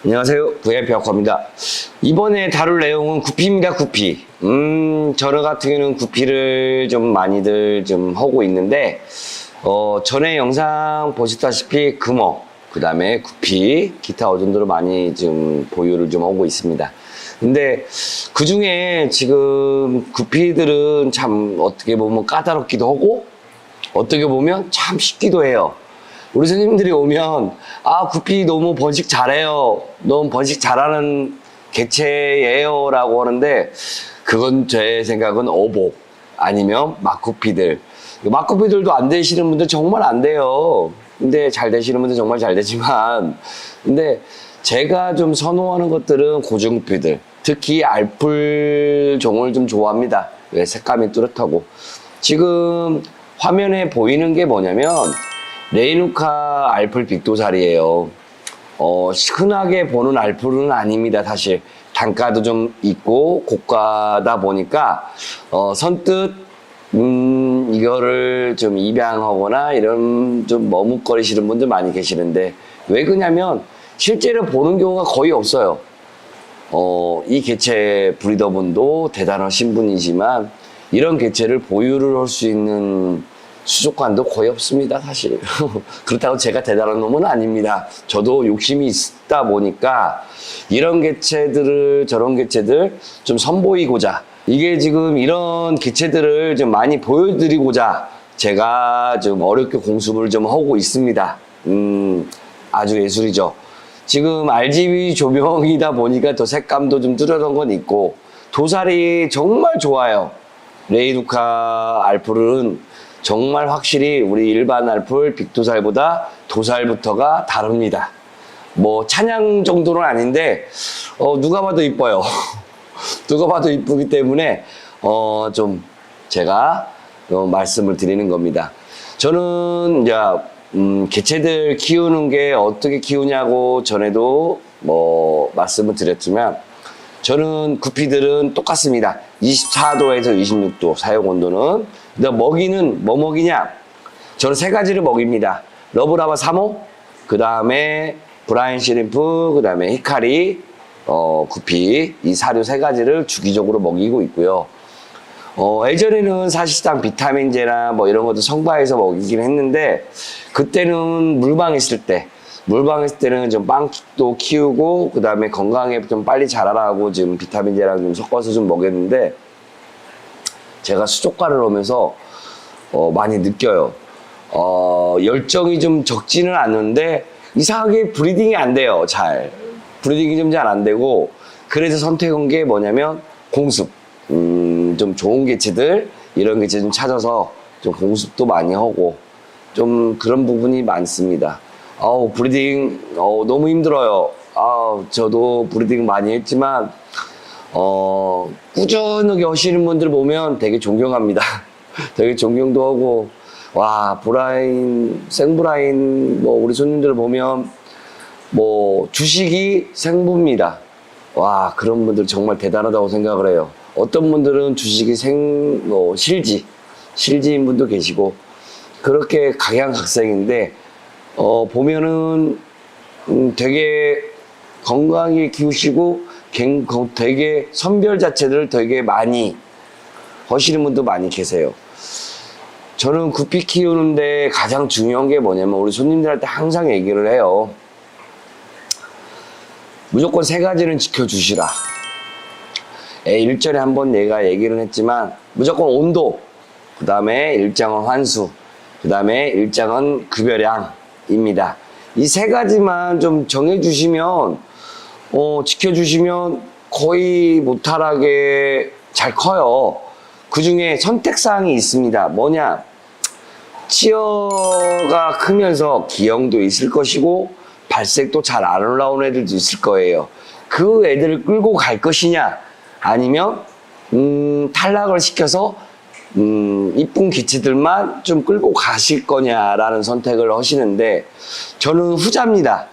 안녕하세요. VIP 아쿠아입니다. 이번에 다룰 내용은 구피입니다. 구피. 저는 같은 경우는 구피를 좀 많이들 좀 하고 있는데, 전에 영상 보셨다시피 금어, 그 다음에 구피, 기타 어종들을 많이 좀 보유를 좀 하고 있습니다. 근데 그 중에 지금 구피들은 참 어떻게 보면 까다롭기도 하고, 어떻게 보면 참 쉽기도 해요. 우리 선생님들이 오면 구피 너무 번식 잘해요, 너무 번식 잘하는 개체예요 라고 하는데, 그건 제 생각은 어복 아니면 막구피들. 막구피들도 안 되시는 분들 정말 안 돼요. 근데 잘 되시는 분들 정말 잘 되지만, 근데 제가 좀 선호하는 것들은 고중구피들, 특히 알풀 종을 좀 좋아합니다. 왜? 색감이 뚜렷하고. 지금 화면에 보이는 게 뭐냐면 레이누카 알풀 빅도살이에요. 흔하게 보는 알풀은 아닙니다. 사실 단가도 좀 있고 고가다 보니까 선뜻 이거를 좀 입양하거나 이런 좀 머뭇거리시는 분들 많이 계시는데, 왜 그러냐면 실제로 보는 경우가 거의 없어요. 이 개체 브리더분도 대단하신 분이지만 이런 개체를 보유를 할 수 있는 수족관도 거의 없습니다, 사실. 그렇다고 제가 대단한 놈은 아닙니다. 저도 욕심이 있다 보니까 이런 개체들을, 저런 개체들 좀 선보이고자, 이게 지금 이런 개체들을 좀 많이 보여드리고자 제가 좀 어렵게 공습을 좀 하고 있습니다. 아주 예술이죠. 지금 RGB 조명이다 보니까 더 색감도 좀 뚜렷한 건 있고, 도살이 정말 좋아요. 레이누카 알풀은 정말 확실히 우리 일반 알풀 빅도살보다 도살부터가 다릅니다. 뭐 찬양 정도는 아닌데 누가 봐도 이뻐요. 누가 봐도 이쁘기 때문에 좀 제가 말씀을 드리는 겁니다. 저는 이제 개체들 키우는 게 어떻게 키우냐고 전에도 뭐 말씀을 드렸지만, 저는 구피들은 똑같습니다. 24도에서 26도 사용 온도는. 근데 먹이는 뭐 먹이냐? 저는 세 가지를 먹입니다. 러브라바 3호, 그 다음에 브라인 시림프, 그 다음에 히카리, 구피, 이 사료 세 가지를 주기적으로 먹이고 있고요. 예전에는 사실상 비타민제나 뭐 이런 것도 성바해서 먹이긴 했는데, 그때는 물방 있을 때는 좀 빵도 키우고, 그 다음에 건강에 좀 빨리 자라라고 지금 비타민제랑 좀 섞어서 좀 먹였는데, 제가 수족관을 오면서 많이 느껴요. 열정이 좀 적지는 않은데 이상하게 브리딩이 안 돼요. 브리딩이 좀 잘 안 되고, 그래서 선택한 게 뭐냐면 공습. 좀 좋은 개체들, 이런 개체 좀 찾아서 좀 공습도 많이 하고 좀 그런 부분이 많습니다. 브리딩 너무 힘들어요. 저도 브리딩 많이 했지만 꾸준하게 하시는 분들 보면 되게 존경합니다. 되게 존경도 하고, 와, 브라인, 생브라인, 뭐, 우리 손님들 보면, 뭐, 주식이 생부입니다. 와, 그런 분들 정말 대단하다고 생각을 해요. 어떤 분들은 주식이 실지인 분도 계시고, 그렇게 각양각색인데, 보면은, 되게 건강하게 키우시고, 되게 선별 자체를 되게 많이 하시는 분도 많이 계세요. 저는 구피 키우는데 가장 중요한 게 뭐냐면, 우리 손님들한테 항상 얘기를 해요. 무조건 세 가지는 지켜주시라. 일전에 한번 내가 얘기를 했지만, 무조건 온도, 그 다음에 일정한 환수, 그 다음에 일정한 급여량입니다. 이 세 가지만 좀 정해주시면, 지켜주시면 거의 무탈하게 잘 커요. 그 중에 선택사항이 있습니다. 뭐냐? 치어가 크면서 기형도 있을 것이고, 발색도 잘 안 올라오는 애들도 있을 거예요. 그 애들을 끌고 갈 것이냐? 아니면, 탈락을 시켜서, 이쁜 개체들만 좀 끌고 가실 거냐라는 선택을 하시는데, 저는 후자입니다.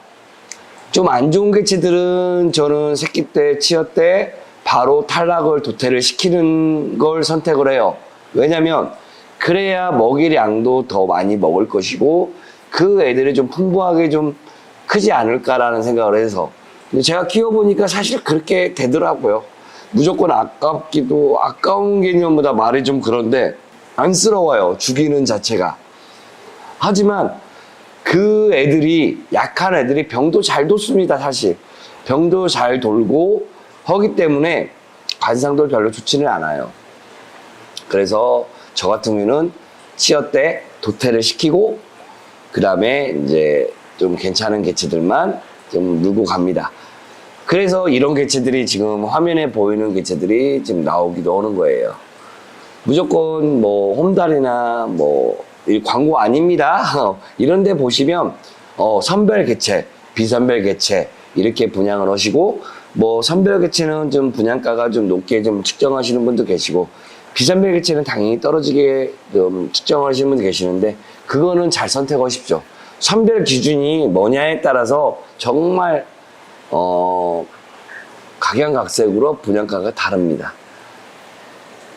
좀 안 좋은 개체들은 저는 새끼 때, 치어 때 바로 탈락을 도태를 시키는 걸 선택을 해요. 왜냐면 그래야 먹일 양도 더 많이 먹을 것이고, 그 애들이 좀 풍부하게 좀 크지 않을까라는 생각을 해서 근데 제가 키워보니까 사실 그렇게 되더라고요. 무조건 아까운 개념보다 말이 좀 그런데 안쓰러워요. 죽이는 자체가. 하지만 그 애들이, 약한 애들이 병도 잘 돕습니다, 사실. 병도 잘 돌고 하기 때문에 관상도 별로 좋지는 않아요. 그래서 저 같은 경우는 치어 때 도태를 시키고 그 다음에 이제 좀 괜찮은 개체들만 좀 누고 갑니다. 그래서 이런 개체들이 지금 화면에 보이는 개체들이 지금 나오기도 하는 거예요. 무조건 뭐 홈달이나 뭐 이 광고 아닙니다. 이런 데 보시면 선별 개체, 비선별 개체 이렇게 분양을 하시고, 뭐 선별 개체는 좀 분양가가 좀 높게 좀 측정하시는 분도 계시고, 비선별 개체는 당연히 떨어지게 좀 측정하시는 분도 계시는데, 그거는 잘 선택하십시오. 선별 기준이 뭐냐에 따라서 정말 각양각색으로 분양가가 다릅니다.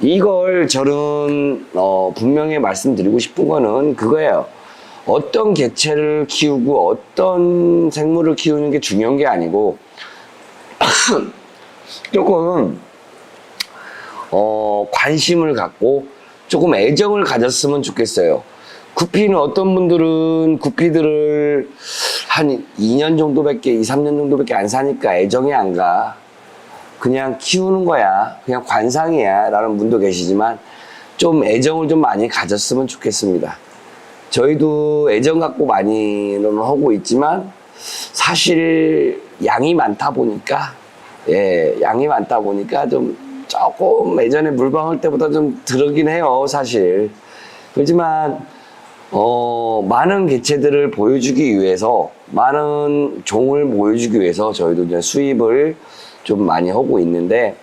이걸 저는 분명히 말씀드리고 싶은 거는 그거예요. 어떤 개체를 키우고 어떤 생물을 키우는 게 중요한 게 아니고 조금 관심을 갖고 조금 애정을 가졌으면 좋겠어요. 구피는 어떤 분들은 구피들을 한 2년 정도밖에, 2, 3년 정도밖에 안 사니까 애정이 안 가. 그냥 키우는 거야. 그냥 관상이야. 라는 분도 계시지만 좀 애정을 좀 많이 가졌으면 좋겠습니다. 저희도 애정 갖고 많이는 하고 있지만 사실 양이 많다 보니까, 양이 많다 보니까 좀 조금 예전에 물방울 때보다 좀 들어긴 해요, 사실. 그렇지만 많은 개체들을 보여주기 위해서, 많은 종을 보여주기 위해서 저희도 이제 수입을 좀 많이 하고 있는데,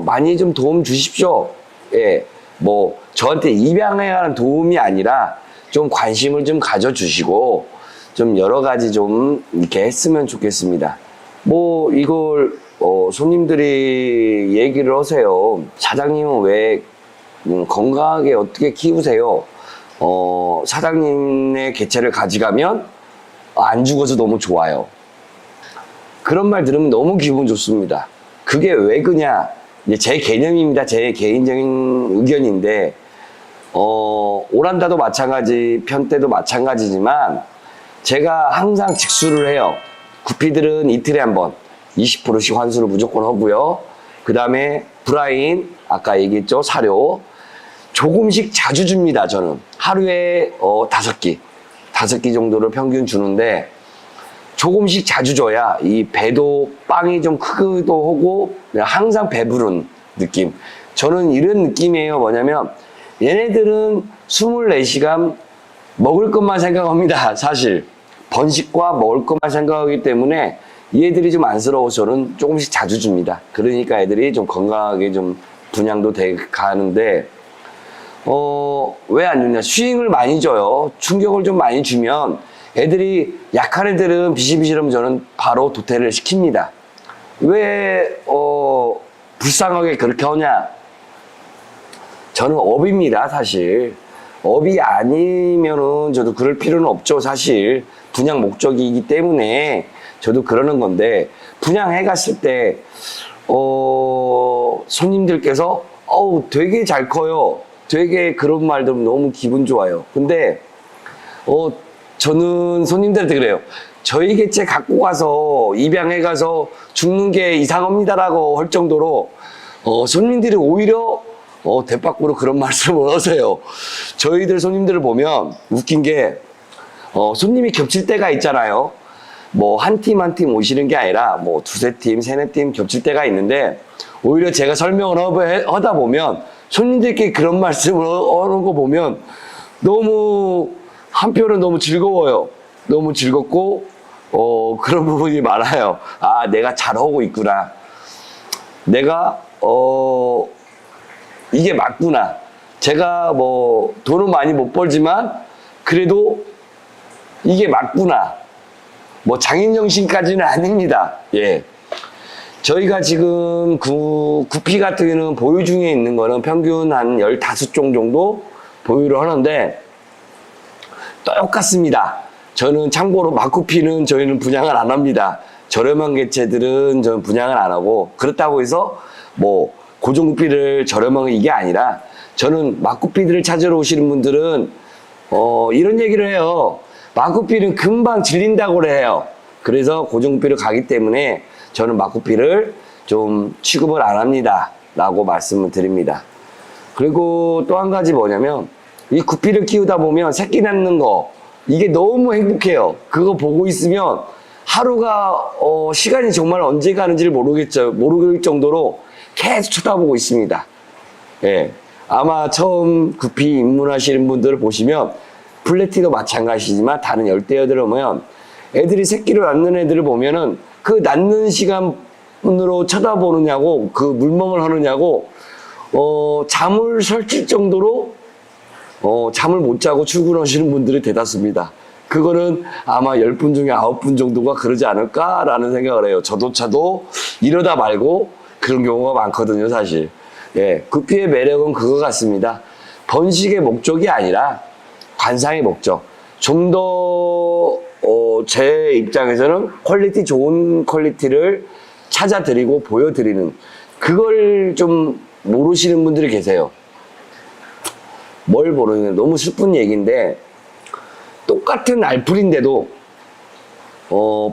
많이 좀 도움 주십시오. 뭐 저한테 입양에 관한 도움이 아니라 좀 관심을 좀 가져주시고 좀 여러 가지 좀 이렇게 했으면 좋겠습니다. 뭐 이걸 손님들이 얘기를 하세요. 사장님은 왜 건강하게 어떻게 키우세요? 사장님의 개체를 가져가면 안 죽어서 너무 좋아요. 그런 말 들으면 너무 기분 좋습니다. 그게 왜 그냐? 이제 제 개념입니다. 제 개인적인 의견인데, 오란다도 마찬가지, 편때도 마찬가지지만, 제가 항상 직수를 해요. 구피들은 이틀에 한 번, 20%씩 환수를 무조건 하고요. 그 다음에 브라인, 아까 얘기했죠, 사료. 조금씩 자주 줍니다, 저는. 하루에 5끼, 5끼 정도를 평균 주는데, 조금씩 자주 줘야 이 배도 빵이 좀 크기도 하고 항상 배부른 느낌. 저는 이런 느낌이에요. 뭐냐면 얘네들은 24시간 먹을 것만 생각합니다. 사실 번식과 먹을 것만 생각하기 때문에 얘들이 좀 안쓰러워서 저는 조금씩 자주 줍니다. 그러니까 애들이 좀 건강하게 좀 분양도 가는데, 왜 안 주냐? 스윙을 많이 줘요. 충격을 좀 많이 주면 애들이, 약한 애들은 비실비실하면 저는 바로 도태를 시킵니다. 왜 불쌍하게 그렇게 하냐? 저는 업입니다, 사실. 업이 아니면은 저도 그럴 필요는 없죠, 사실. 분양 목적이기 때문에 저도 그러는 건데, 분양해 갔을 때 손님들께서 되게 잘 커요. 되게 그런 말 들으면 너무 기분 좋아요. 근데 저는 손님들한테 그래요. 저희 개체 갖고 가서 입양해 가서 죽는 게 이상합니다라고 할 정도로 손님들이 오히려 대밖으로 그런 말씀을 하세요. 저희들 손님들을 보면 웃긴 게 손님이 겹칠 때가 있잖아요. 뭐 한 팀 한 팀 오시는 게 아니라 뭐 두세 팀, 세네 팀 겹칠 때가 있는데, 오히려 제가 설명을 하다 보면 손님들께 그런 말씀을 하는 거 보면 너무 한편은 너무 즐거워요. 너무 즐겁고 그런 부분이 많아요. 아, 내가 잘하고 있구나. 내가 이게 맞구나. 제가 뭐 돈은 많이 못 벌지만 그래도 이게 맞구나. 뭐 장인정신까지는 아닙니다. 예. 저희가 지금 구피 같은 경우는 보유 중에 있는 거는 평균 한 15종 정도 보유를 하는데 똑같습니다. 저는 참고로 막구피는 저희는 분양을 안 합니다. 저렴한 개체들은 저는 분양을 안 하고, 그렇다고 해서 뭐 고종구피를 저렴한 이게 아니라, 저는 막구피들을 찾으러 오시는 분들은 이런 얘기를 해요. 막구피는 금방 질린다고 해요. 그래서 고종구피를 가기 때문에 저는 막구피를 좀 취급을 안 합니다 라고 말씀을 드립니다. 그리고 또 한 가지 뭐냐면, 이 구피를 키우다 보면 새끼 낳는 거, 이게 너무 행복해요. 그거 보고 있으면 하루가 시간이 정말 언제 가는지를 모를 정도로 계속 쳐다보고 있습니다. 예, 아마 처음 구피 입문하시는 분들을 보시면 플래티도 마찬가지지만 다른 열대어들을 보면 애들이 새끼를 낳는 애들을 보면은 그 낳는 시간으로 쳐다보느냐고, 그 물멍을 하느냐고 잠을 설칠 정도로 잠을 못 자고 출근하시는 분들이 대다수입니다. 그거는 아마 10분 중에 9분 정도가 그러지 않을까라는 생각을 해요. 저도 이러다 말고 그런 경우가 많거든요, 사실. 예, 구피의 매력은 그거 같습니다. 번식의 목적이 아니라 관상의 목적. 좀 더 제 입장에서는 좋은 퀄리티를 찾아드리고 보여드리는, 그걸 좀 모르시는 분들이 계세요. 뭘 모르는, 너무 슬픈 얘기인데, 똑같은 알풀인데도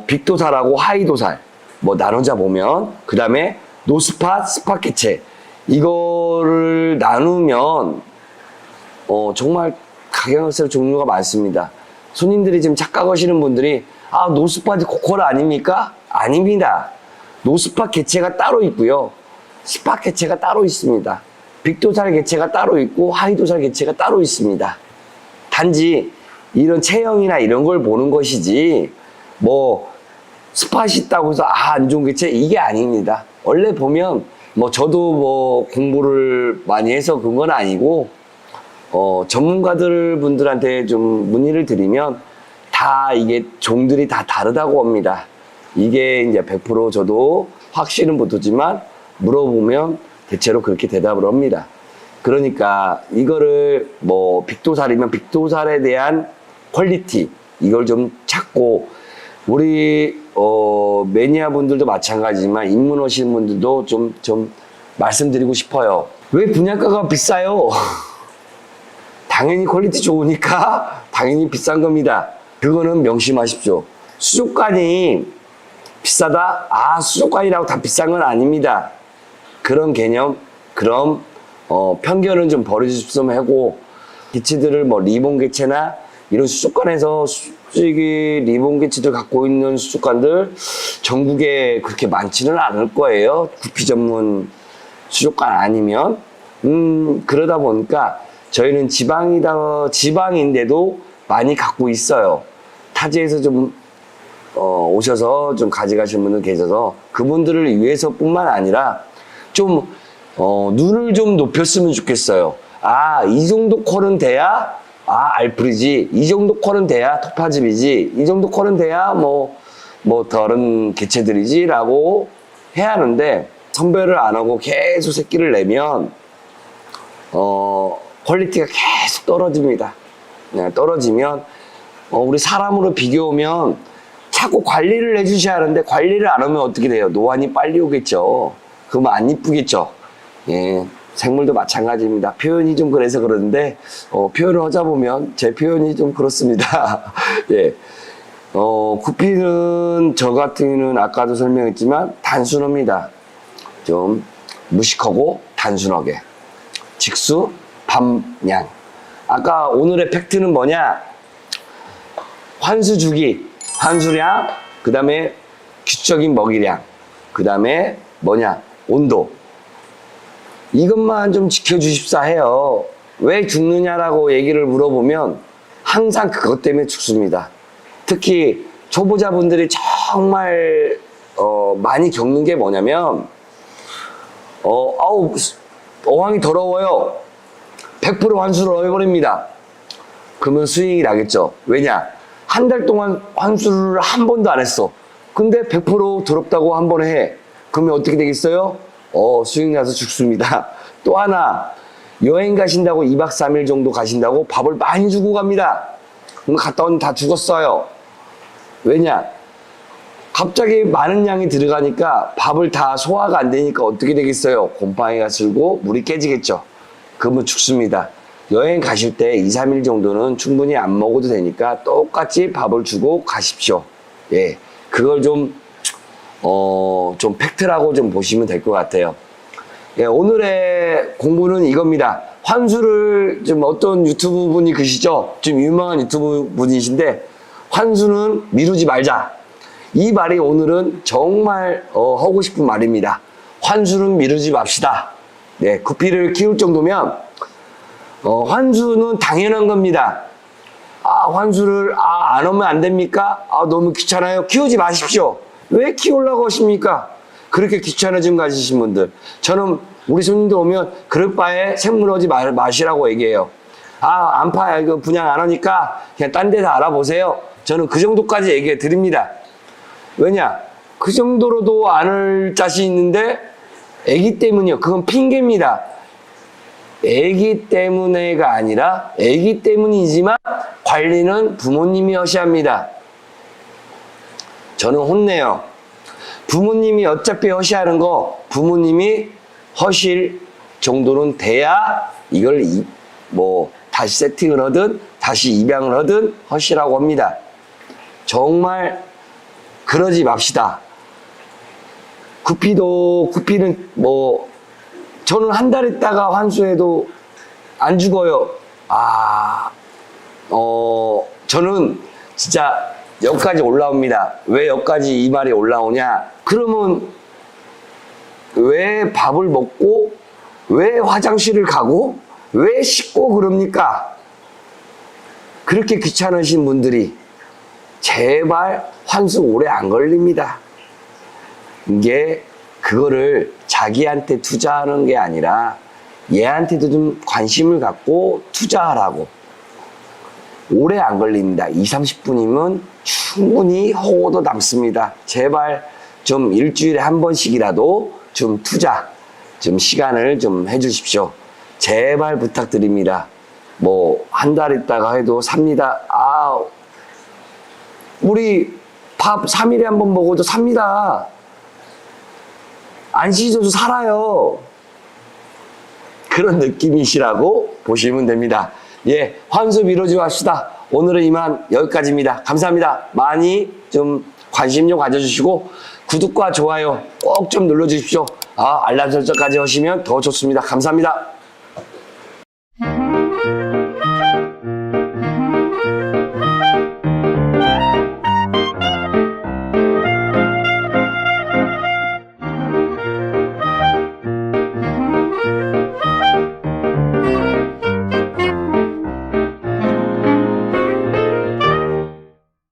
빅도살하고 하이도살 뭐 나누자 보면, 그 다음에 노스팟, 스팟 개체, 이거를 나누면 정말 각양각색 종류가 많습니다. 손님들이 지금 착각하시는 분들이, 아, 노스팟이 코코라 아닙니까? 아닙니다. 노스팟 개체가 따로 있고요, 스팟 개체가 따로 있습니다. 빅도살 개체가 따로 있고 하이도살 개체가 따로 있습니다. 단지 이런 체형이나 이런 걸 보는 것이지, 뭐 스팟이 있다고 해서 안 좋은 개체, 이게 아닙니다. 원래 보면 뭐 저도 뭐 공부를 많이 해서 그런 건 아니고, 전문가들 분들한테 좀 문의를 드리면 다 이게 종들이 다 다르다고 합니다. 이게 이제 100% 저도 확신은 못하지만 물어보면 대체로 그렇게 대답을 합니다. 그러니까 이거를 뭐 빅도살이면 빅도살에 대한 퀄리티, 이걸 좀 찾고, 우리 매니아 분들도 마찬가지지만 입문 오시는 분들도 좀 말씀드리고 싶어요. 왜 분양가가 비싸요? 당연히 퀄리티 좋으니까 당연히 비싼 겁니다. 그거는 명심하십시오. 수족관이 비싸다? 수족관이라고 다 비싼 건 아닙니다. 그런 개념, 그럼 편견은 좀 버려주셨으면 하고, 개체들을 뭐 리본 개체나 이런 수족관에서 솔직히 리본 개체들 갖고 있는 수족관들 전국에 그렇게 많지는 않을 거예요. 구피 전문 수족관 아니면. 그러다 보니까 저희는 지방인데도 많이 갖고 있어요. 타지에서 좀 오셔서 좀 가져가시는 분들 계셔서 그분들을 위해서뿐만 아니라 좀 눈을 좀 높였으면 좋겠어요. 이 정도 퀄은 돼야 알프리지, 이 정도 퀄은 돼야 토파집이지, 이 정도 퀄은 돼야 뭐 다른 개체들이지 라고 해야 하는데, 선별을 안 하고 계속 새끼를 내면 퀄리티가 계속 떨어집니다. 네, 떨어지면 우리 사람으로 비교하면 자꾸 관리를 해주셔야 하는데, 관리를 안 하면 어떻게 돼요? 노안이 빨리 오겠죠. 그러면 안 이쁘겠죠. 예, 생물도 마찬가지입니다. 표현이 좀 그래서 그러는데 표현을 하자 보면 제 표현이 좀 그렇습니다. 예, 구피는 저 같은 경우는 아까도 설명했지만 단순합니다. 좀 무식하고 단순하게 직수, 밤양. 아까 오늘의 팩트는 뭐냐? 환수 주기, 환수량, 그 다음에 규칙적인 먹이량, 그 다음에 뭐냐? 온도. 이것만 좀 지켜주십사 해요. 왜 죽느냐라고 얘기를 물어보면 항상 그것 때문에 죽습니다. 특히 초보자분들이 정말 많이 겪는 게 뭐냐면 어항이 더러워요. 100% 환수를 해버립니다. 그러면 수익이 나겠죠. 왜냐? 한 달 동안 환수를 한 번도 안 했어. 근데 100% 더럽다고 한 번에 해. 그러면 어떻게 되겠어요? 수익 나서 죽습니다. 또 하나, 여행 가신다고 2박 3일 정도 가신다고 밥을 많이 주고 갑니다. 그럼 갔다 오면 다 죽었어요. 왜냐? 갑자기 많은 양이 들어가니까 밥을 다 소화가 안 되니까 어떻게 되겠어요? 곰팡이가 슬고 물이 깨지겠죠. 그러면 죽습니다. 여행 가실 때 2, 3일 정도는 충분히 안 먹어도 되니까 똑같이 밥을 주고 가십시오. 예. 그걸 좀 팩트라고 좀 보시면 될 것 같아요. 예, 오늘의 공부는 이겁니다. 환수를 좀 어떤 유튜브 분이 계시죠? 좀 유명한 유튜브 분이신데, 환수는 미루지 말자. 이 말이 오늘은 정말 하고 싶은 말입니다. 환수는 미루지 맙시다. 네, 구피를 키울 정도면 환수는 당연한 겁니다. 환수를 안 하면 안 됩니까? 너무 귀찮아요. 키우지 마십시오. 왜 키우려고 하십니까? 그렇게 귀찮아짐 가지신 분들. 저는 우리 손님들 오면 그럴 바에 생물 하지 마시라고 얘기해요. 안 파요. 이거 분양 안 하니까 그냥 딴 데서 알아보세요. 저는 그 정도까지 얘기해 드립니다. 왜냐? 그 정도로도 안 할 자신 있는데 애기 때문이요. 그건 핑계입니다. 애기 때문에가 아니라 애기 때문이지만 관리는 부모님이 하셔야 합니다. 저는 혼내요. 부모님이 어차피 하셔야 하는 거 부모님이 하실 정도는 돼야 이걸 다시 세팅을 하든 다시 입양을 하든 하시라고 합니다. 정말 그러지 맙시다. 구피는 저는 한 달 있다가 환수해도 안 죽어요. 저는 진짜 여기까지 올라옵니다. 왜 여기까지 이 말이 올라오냐? 그러면 왜 밥을 먹고, 왜 화장실을 가고, 왜 씻고 그럽니까? 그렇게 귀찮으신 분들이 제발 환수 오래 안 걸립니다. 이게 그거를 자기한테 투자하는 게 아니라 얘한테도 좀 관심을 갖고 투자하라고. 오래 안 걸립니다. 2, 30분이면 충분히 허고도 남습니다. 제발 좀 일주일에 한 번씩이라도 좀 투자, 좀 시간을 좀 해주십시오. 제발 부탁드립니다. 한 달 있다가 해도 삽니다. 우리 밥 3일에 한 번 먹어도 삽니다. 안 씻어도 살아요. 그런 느낌이시라고 보시면 됩니다. 예, 환수 미루지 맙시다. 오늘은 이만 여기까지입니다. 감사합니다. 많이 좀 관심 좀 가져주시고 구독과 좋아요 꼭 좀 눌러주십시오. 알람 설정까지 하시면 더 좋습니다. 감사합니다.